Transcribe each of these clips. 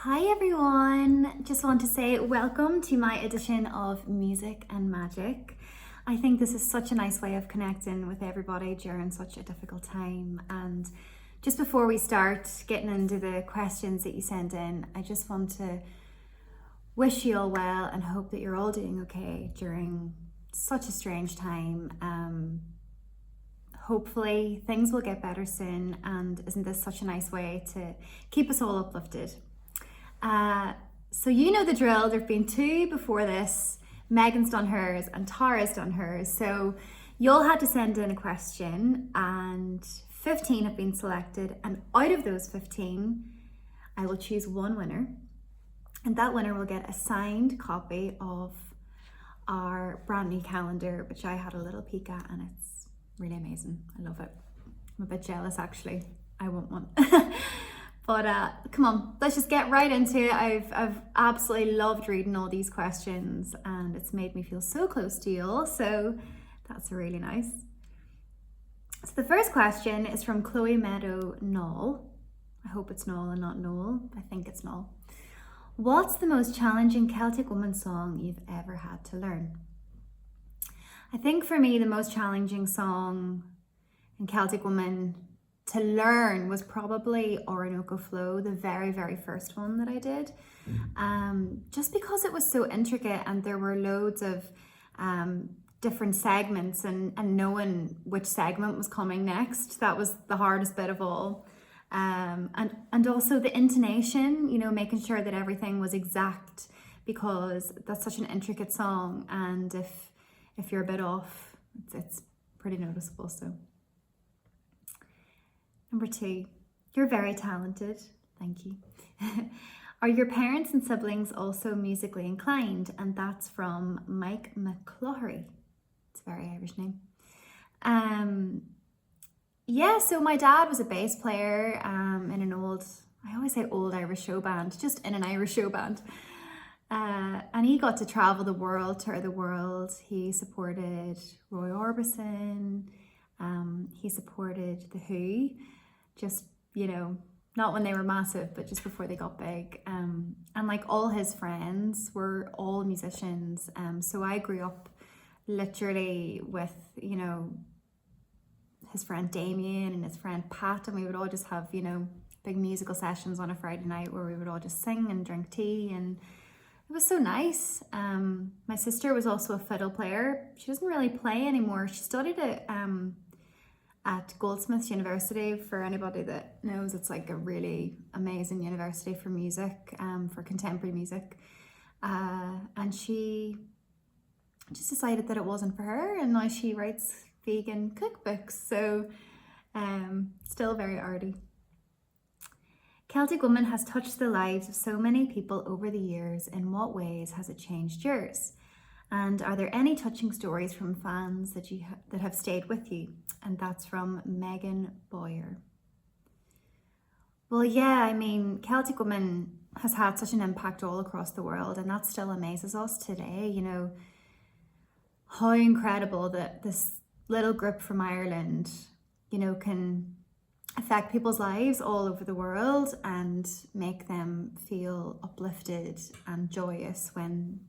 Hi everyone! Just want to say welcome to my edition of Music and Magic. I think this is such a nice way of connecting with everybody during such a difficult time. And just before we start getting into the questions that you send in, I just want to wish you all well and hope that you're all doing okay during such a strange time. Hopefully things will get better soon, and isn't this such a nice way to keep us all uplifted? So you know the drill. There've been two before this. Megan's done hers and Tara's done hers. So you all had to send in a question and 15 have been selected, and out of those 15 I will choose one winner, and that winner will get a signed copy of our brand new calendar, which I had a little peek at, and it's really amazing. I love it. I'm a bit jealous actually. I want one. But come on, let's just get right into it. I've absolutely loved reading all these questions, and it's made me feel so close to you all, so that's really nice. So the first question is from Chloe Meadow Knoll. I hope it's Knoll and not Noel. I think it's Knoll. What's the most challenging Celtic Woman song you've ever had to learn? I think for me, the most challenging song in Celtic Woman to learn was probably Orinoco Flow, the very, very first one that I did. Just because it was so intricate and there were loads of different segments, and knowing which segment was coming next, that was the hardest bit of all. And also the intonation, you know, making sure that everything was exact, because that's such an intricate song, and if you're a bit off, it's pretty noticeable. So number 2, you're very talented. Thank you. Are your parents and siblings also musically inclined? And that's from Mike McCloughery. It's a very Irish name. Yeah, so my dad was a bass player in an old, I always say old Irish show band, just in an Irish show band. And he got to travel the world, tour the world. He supported Roy Orbison. He supported The Who, just, you know, not when they were massive, but just before they got big. And like all his friends were all musicians. So I grew up literally with, you know, his friend Damien and his friend Pat, and we would all just have, you know, big musical sessions on a Friday night where we would all just sing and drink tea, and it was so nice. My sister was also a fiddle player. She doesn't really play anymore. She studied it at Goldsmiths University. For anybody that knows, it's like a really amazing university for music, for contemporary music. And she just decided that it wasn't for her, and now she writes vegan cookbooks. So still very arty. Celtic Woman has touched the lives of so many people over the years. In what ways has it changed yours? And are there any touching stories from fans that that have stayed with you? And that's from Megan Boyer. Well, yeah, I mean, Celtic Woman has had such an impact all across the world, and that still amazes us today. You know, how incredible that this little group from Ireland, you know, can affect people's lives all over the world and make them feel uplifted and joyous when,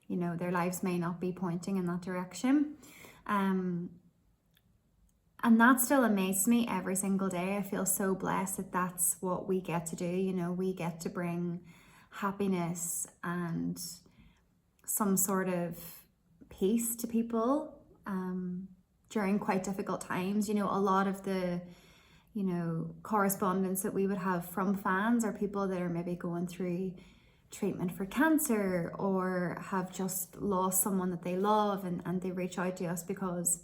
you know, their lives may not be pointing in that direction. And that still amazes me every single day. I feel so blessed that that's what we get to do. You know, we get to bring happiness and some sort of peace to people during quite difficult times. You know, a lot of the, you know, correspondence that we would have from fans are people that are maybe going through treatment for cancer or have just lost someone that they love, and they reach out to us because,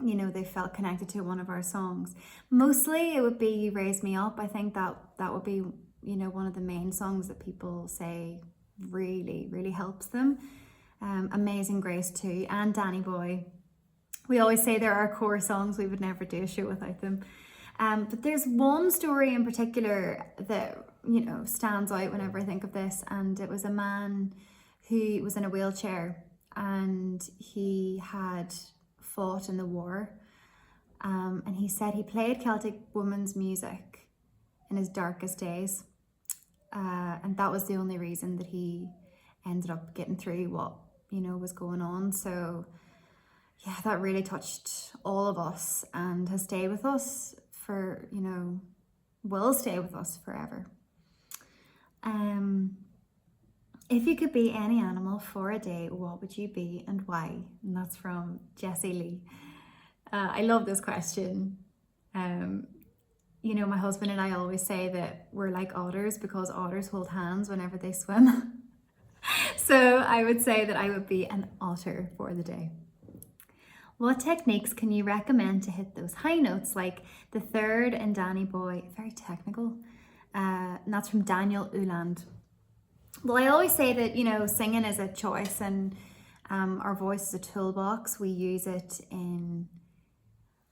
you know, they felt connected to one of our songs. Mostly it would be You Raise Me Up. I think that would be, you know, one of the main songs that people say really, really helps them. Amazing Grace too, and Danny Boy. We always say they're our core songs. We would never do a show without them. But there's one story in particular that, you know, stands out whenever I think of this, and it was a man who was in a wheelchair, and he had fought in the war, and he said he played Celtic Woman's music in his darkest days, and that was the only reason that he ended up getting through what, you know, was going on. So yeah, that really touched all of us and has stayed with us for, you know, will stay with us forever. If you could be any animal for a day, what would you be and why? And that's from Jessie Lee. I love this question. You know, my husband and I always say that we're like otters because otters hold hands whenever they swim. So I would say that I would be an otter for the day. What techniques can you recommend to hit those high notes, like the third in Danny Boy? Very technical. And that's from Daniel Uland. Well, I always say that, you know, singing is a choice, and our voice is a toolbox. We use it in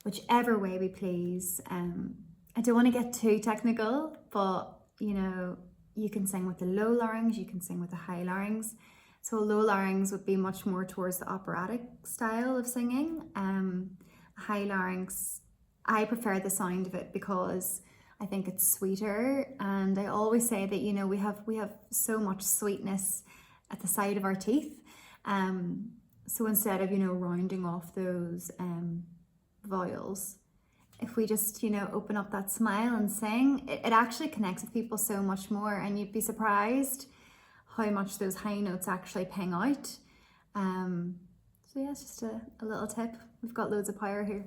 whichever way we please. I don't want to get too technical, but, you know, you can sing with the low larynx, you can sing with the high larynx. So low larynx would be much more towards the operatic style of singing. High larynx, I prefer the sound of it because I think it's sweeter, and I always say that, you know, we have so much sweetness at the side of our teeth. So instead of, you know, rounding off those vowels, if we just, you know, open up that smile and sing, it actually connects with people so much more, and you'd be surprised how much those high notes actually ping out. So yeah, it's just a little tip. We've got loads of power here.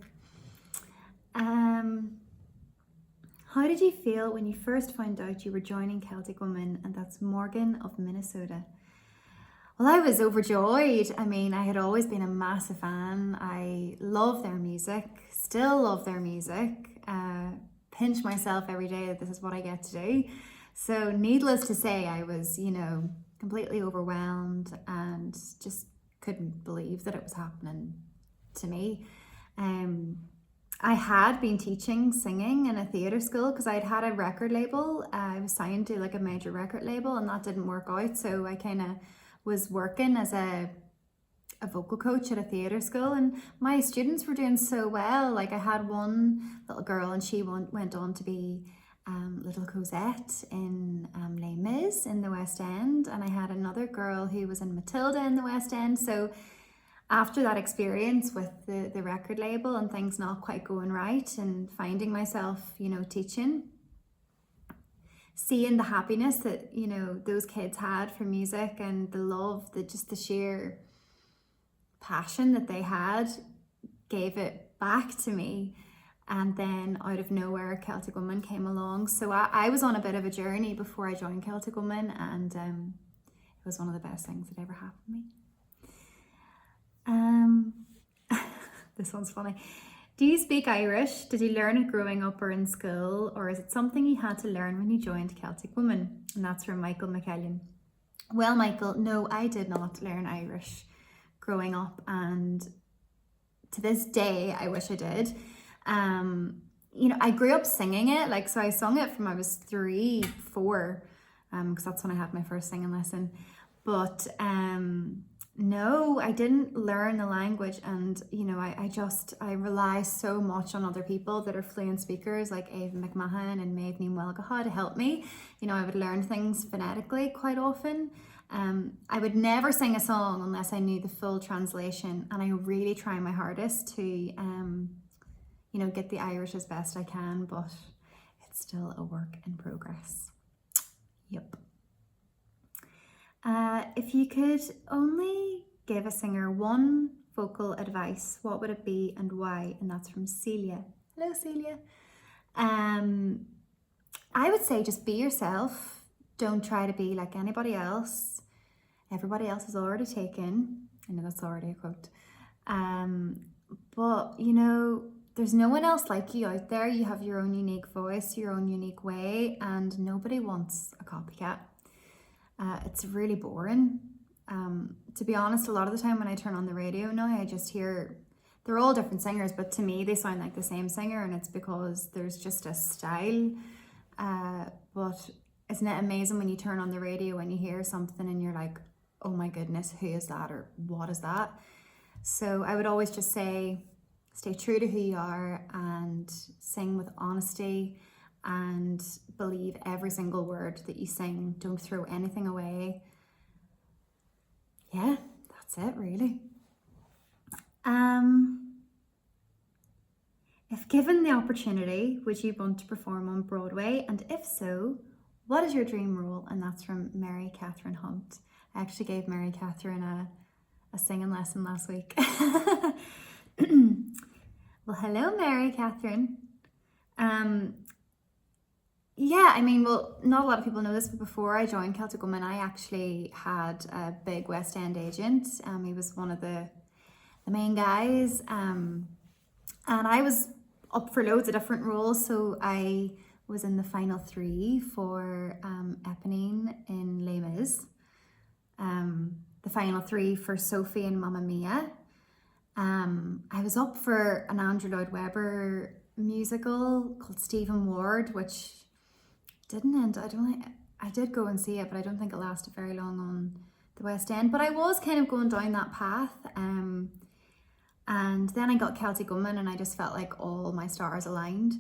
How did you feel when you first found out you were joining Celtic Woman? And that's Morgan of Minnesota. Well, I was overjoyed. I mean, I had always been a massive fan. I love their music, still love their music. Pinch myself every day that this is what I get to do. So needless to say, I was, you know, completely overwhelmed and just couldn't believe that it was happening to me. I had been teaching singing in a theatre school because I'd had a record label. I was signed to like a major record label, and that didn't work out. So I kind of was working as a vocal coach at a theatre school, and my students were doing so well. Like I had one little girl, and she went on to be little Cosette in Les Mis in the West End, and I had another girl who was in Matilda in the West End. So after that experience with the record label and things not quite going right and finding myself, you know, teaching, seeing the happiness that, you know, those kids had for music and the love, just the sheer passion that they had, gave it back to me. And then out of nowhere, Celtic Woman came along. So I was on a bit of a journey before I joined Celtic Woman, and it was one of the best things that ever happened to me. This one's funny. Do you speak Irish? Did you learn it growing up or in school, or is it something you had to learn when you joined Celtic Woman? And that's from Michael McKellion. Well, Michael, no, I did not learn Irish growing up, and to this day, I wish I did. You know, I grew up singing it, like, so I sung it from I was 3, 4, because that's when I had my first singing lesson. But no, I didn't learn the language, and you know, I rely so much on other people that are fluent speakers like Ava McMahon and Maeve Nwelgaha to help me. You know, I would learn things phonetically quite often. I would never sing a song unless I knew the full translation, and I really try my hardest to you know, get the Irish as best I can, but it's still a work in progress. Yep. If you could only give a singer one vocal advice, what would it be and why? And that's from Celia. Hello, Celia. I would say just be yourself. Don't try to be like anybody else. Everybody else is already taken. I know that's already a quote. But, you know, there's no one else like you out there. You have your own unique voice, your own unique way, and nobody wants a copycat. It's really boring. To be honest, a lot of the time when I turn on the radio now, I just hear, they're all different singers, but to me they sound like the same singer, and it's because there's just a style. But isn't it amazing when you turn on the radio and you hear something and you're like, oh my goodness, who is that, or what is that? So I would always just say, stay true to who you are and sing with honesty and believe every single word that you sing. Don't throw anything away. Yeah, that's it really. If given the opportunity, would you want to perform on Broadway? And if so, what is your dream role? And that's from Mary Catherine Hunt. I actually gave Mary Catherine a singing lesson last week. Well, hello, Mary Catherine. Yeah, I mean, well, not a lot of people know this, but before I joined Celtic Woman, I actually had a big West End agent. He was one of the main guys. And I was up for loads of different roles. So I was in the final 3 for Eponine in Les Mis. The final 3 for Sophie and Mamma Mia. I was up for an Andrew Lloyd Webber musical called Stephen Ward, which didn't end. I did go and see it, but I don't think it lasted very long on the West End. But I was kind of going down that path. And then I got Celtic Woman and I just felt like all my stars aligned.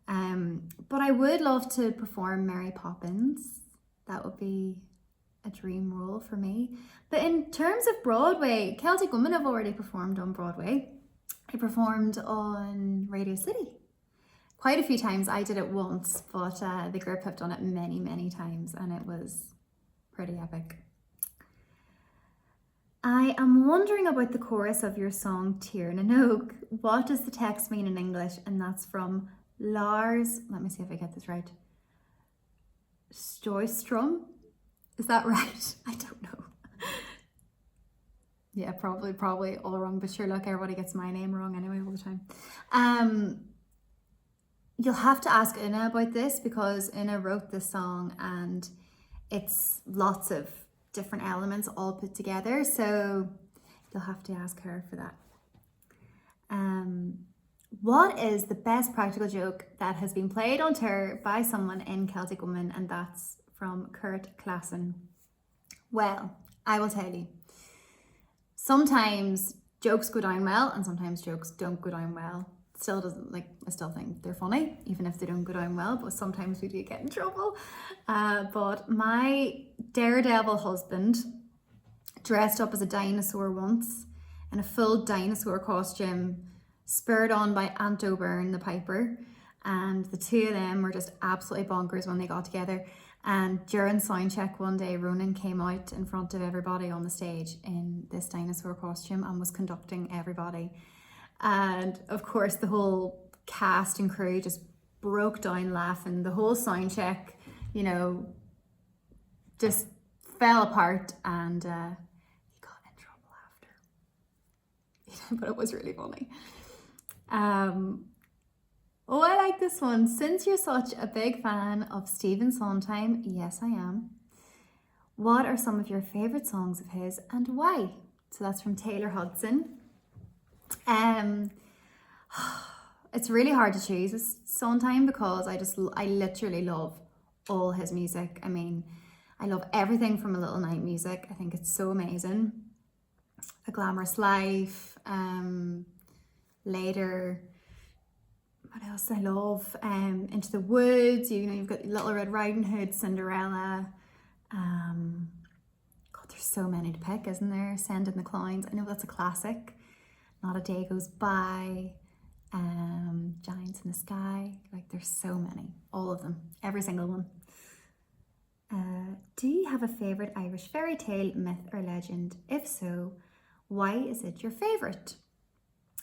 But I would love to perform Mary Poppins. That would be a dream role for me. But in terms of Broadway, Celtic Woman have already performed on Broadway. I performed on Radio City quite a few times. I did it once, but the group have done it many, many times and it was pretty epic. I am wondering about the chorus of your song Tír na nÓg. What does the text mean in English? And that's from Lars, let me see if I get this right, Stoistrom. Is that right? I don't know. Yeah, probably all wrong, but sure, look, everybody gets my name wrong anyway all the time. You'll have to ask Una about this because Una wrote this song and it's lots of different elements all put together, so you'll have to ask her for that. What is the best practical joke that has been played on tour by someone in Celtic Woman? And that's from Kurt Klassen. Well, I will tell you. Sometimes jokes go down well and sometimes jokes don't go down well. I still think they're funny, even if they don't go down well, but sometimes we do get in trouble. But my daredevil husband dressed up as a dinosaur once in a full dinosaur costume, spurred on by Aunt O'Byrne, the piper, and the two of them were just absolutely bonkers when they got together. And during sound check one day, Ronan came out in front of everybody on the stage in this dinosaur costume and was conducting everybody. And of course, the whole cast and crew just broke down laughing. The whole sound check, just fell apart, and he got in trouble after. But it was really funny. Oh, I like this one. Since you're such a big fan of Steven Sodheim, yes I am, what are some of your favourite songs of his and why? So that's from Taylor Hudson. It's really hard to choose with Sondheim because I literally love all his music. I mean, I love everything from A Little Night Music. I think it's so amazing. A Glamorous Life, Later, what else I love? Into the Woods, you've got Little Red Riding Hood, Cinderella. God, there's so many to pick, isn't there? Send in the Clowns, I know that's a classic. Not a Day Goes By, Giants in the Sky, there's so many, all of them, every single one. Do you have a favourite Irish fairy tale, myth or legend? If so, why is it your favourite?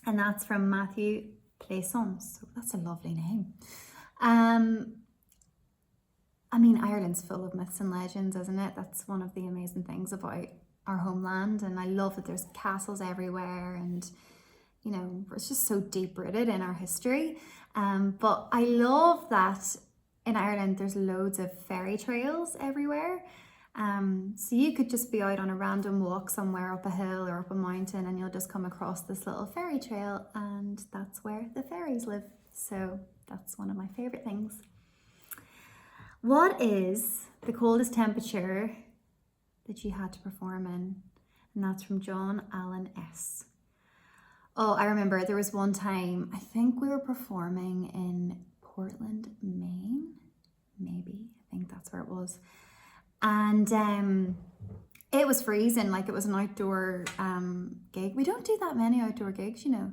And that's from Matthew Plaisance. So that's a lovely name. I mean, Ireland's full of myths and legends, isn't it? That's one of the amazing things about our homeland, and I love that there's castles everywhere, and it's just so deep rooted in our history. But I love that in Ireland there's loads of fairy trails everywhere. So you could just be out on a random walk somewhere up a hill or up a mountain and you'll just come across this little fairy trail, and that's where the fairies live. So that's one of my favorite things. What is the coldest temperature that you had to perform in? And that's from John Allen S. Oh, I remember there was one time, I think we were performing in Portland, Maine, maybe. I think that's where it was. And it was freezing, like it was an outdoor gig. We don't do that many outdoor gigs, you know.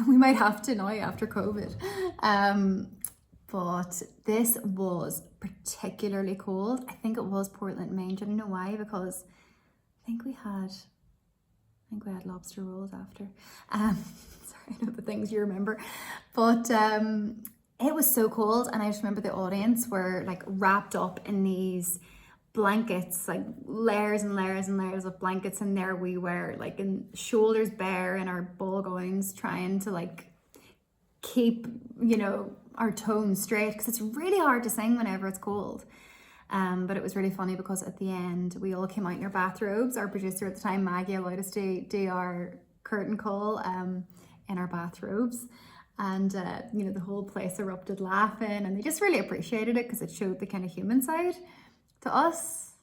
We might have to now after COVID. But this was particularly cold. I think it was Portland, Maine. I don't know why, because I think we had lobster rolls after. Sorry, I know the things you remember. But it was so cold, and I just remember the audience were like wrapped up in these blankets, like layers and layers and layers of blankets, and there we were, like in shoulders bare in our ball gowns, trying to like keep, you know, our tone straight, because it's really hard to sing whenever it's cold. But it was really funny because at the end we all came out in our bathrobes. Our producer at the time, Maggie, allowed us to do our curtain call in our bathrobes, and you know, the whole place erupted laughing, and they just really appreciated it because it showed the kind of human side to us.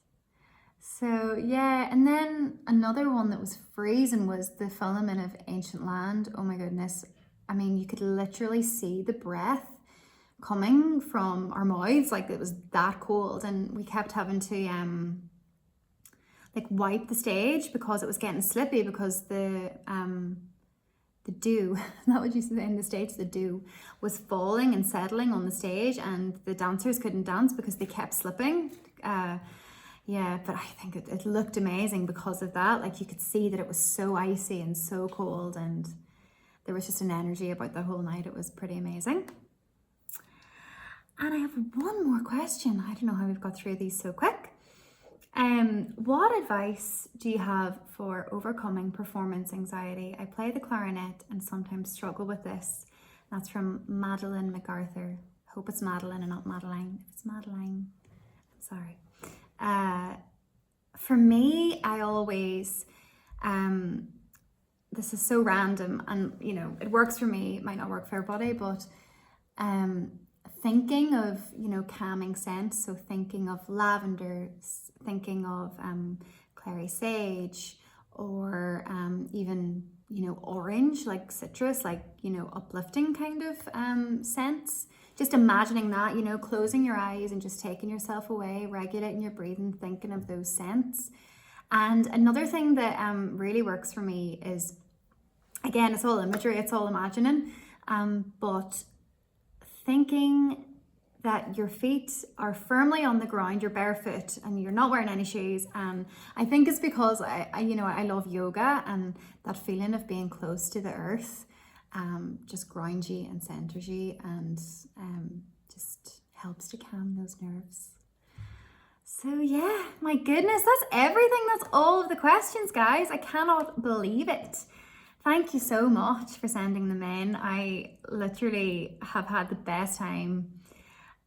So yeah, and then another one that was freezing was the filming of Ancient Land. Oh my goodness, I mean, you could literally see the breath coming from our mouths, like it was that cold, and we kept having to like wipe the stage because it was getting slippy, because the dew, that what you say in the States, the dew was falling and settling on the stage, and the dancers couldn't dance because they kept slipping. Yeah, but I think it looked amazing because of that. Like you could see that it was so icy and so cold, and there was just an energy about the whole night. It was pretty amazing. And I have one more question. I don't know how we've got through these so quick. What advice do you have for overcoming performance anxiety? I play the clarinet and sometimes struggle with this. That's from Madeline MacArthur. Hope it's Madeline and not Madeline. If it's Madeline, I'm sorry. For me, I always, this is so random, and you know, it works for me, it might not work for everybody, but thinking of, you know, calming scents, so thinking of lavender, thinking of clary sage, or even, you know, orange, like citrus, like, you know, uplifting kind of scents. Just imagining that, you know, closing your eyes and just taking yourself away, regulating your breathing, thinking of those scents. And another thing that really works for me is, again, it's all imagery, it's all imagining, but thinking that your feet are firmly on the ground, you're barefoot and you're not wearing any shoes. I think it's because I love yoga, and that feeling of being close to the earth just grounds you and centers you, and just helps to calm those nerves. So yeah, my goodness, that's everything. That's all of the questions, guys. I cannot believe it. Thank you so much for sending them in. I literally have had the best time.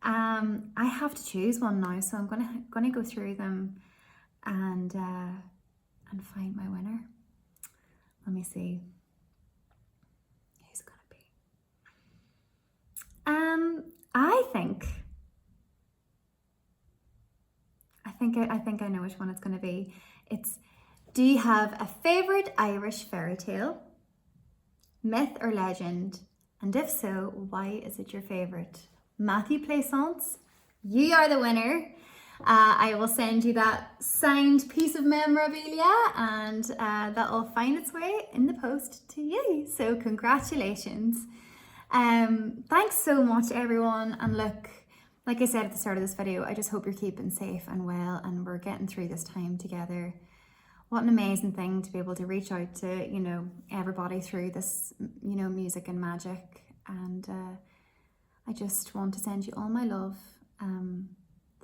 I have to choose one now, so I'm gonna go through them and find my winner. Let me see. Who's it gonna be? I think I know which one it's gonna be. It's, do you have a favorite Irish fairy tale, myth or legend? And if so, why is it your favorite? Matthew Plaisance, you are the winner. I will send you that signed piece of memorabilia, and that'll find its way in the post to you. So congratulations. Thanks so much, everyone. And look, like I said at the start of this video, I just hope you're keeping safe and well, and we're getting through this time together. What an amazing thing to be able to reach out to, you know, everybody through this, you know, music and magic. And I just want to send you all my love,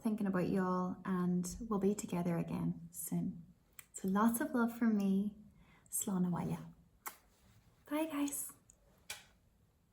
thinking about you all, and we'll be together again soon. So lots of love from me. Slán Bhile. Bye, guys.